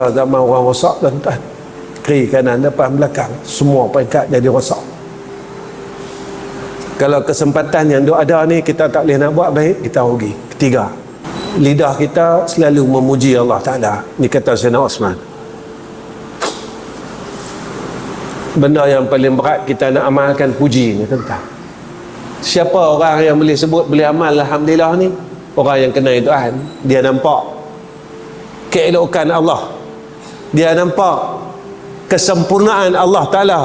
Zaman orang rosak, tuan-tuan, kiri kanan depan belakang semua peringkat jadi rosak. Kalau kesempatan yang ada ni kita tak boleh nak buat baik, kita rugi. Ketiga, lidah kita selalu memuji Allah Ta'ala. Ni kata Sayyidina Osman, benda yang paling berat kita nak amalkan puji ni, tuan-tuan. Siapa orang yang boleh sebut, boleh amal alhamdulillah ni? Orang yang kenal Tuhan. Dia nampak keelokan Allah, dia nampak kesempurnaan Allah Ta'ala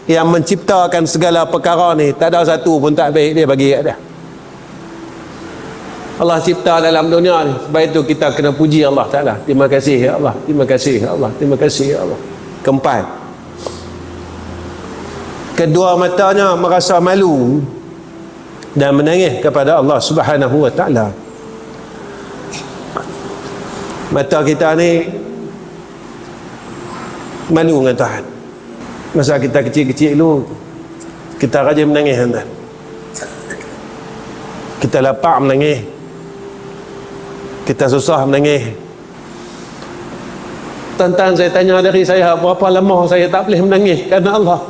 yang menciptakan segala perkara ni. Tak ada satu pun tak baik dia bagi kat dia. Allah cipta dalam dunia ni, sebab itu kita kena puji Allah Ta'ala. Terima kasih ya Allah, terima kasih ya Allah, terima kasih ya Allah. Keempat, kedua matanya merasa malu dan menangis kepada Allah Subhanahu wa Ta'ala. Mata kita ni malu dengan Tuhan. Masa kita kecil-kecil dulu, kita rajin menangis, tuan. Kita lapar menangis, kita susah menangis. Tuan-tuan, saya tanya dari saya, berapa lama saya tak boleh menangis kerana Allah?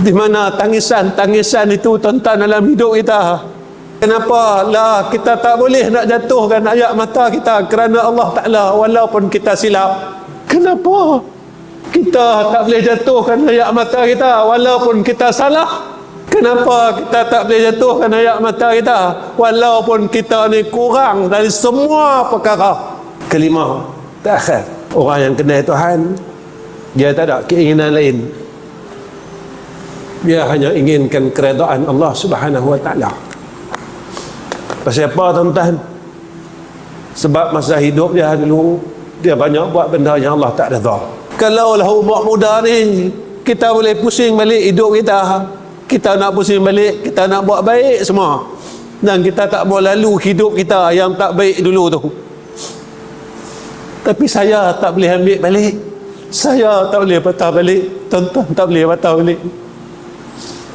Di mana tangisan itu, tuan-tuan, dalam hidup kita? Kenapa lah kita tak boleh nak jatuhkan ayat mata kita kerana Allah Ta'ala walaupun kita silap? Kenapa kita tak boleh jatuhkan ayat mata kita walaupun kita salah? Kenapa kita tak boleh jatuhkan ayat mata kita walaupun kita ni kurang dari semua perkara? Kelima, terakhir, orang yang kenal Tuhan, dia tak ada keinginan lain. Dia hanya inginkan keredaan Allah Subhanahu wa Ta'ala. Pasal apa, tuan-tuan? Sebab masa hidup dia dulu, dia banyak buat benda yang Allah tak redha. Kalau lah umur muda ni kita boleh pusing balik hidup kita, kita nak pusing balik, kita nak buat baik semua, dan kita tak mau lalu hidup kita yang tak baik dulu tu. Tapi saya tak boleh ambil balik, saya tak boleh patah balik, tuan-tuan, tak boleh patah balik.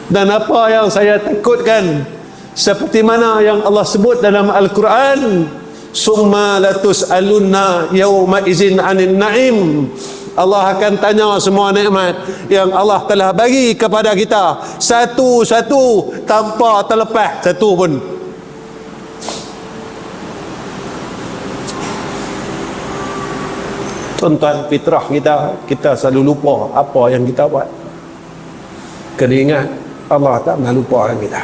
Dan apa yang saya takutkan, seperti mana yang Allah sebut dalam Al-Quran, summa latus'alunna yawma izin anin na'im. Allah akan tanya semua nikmat yang Allah telah bagi kepada kita, satu-satu tanpa terlepas satu pun. Tuan-tuan, fitrah kita selalu lupa apa yang kita buat. Kena ingat, Allah tak pernah lupa dengan kita.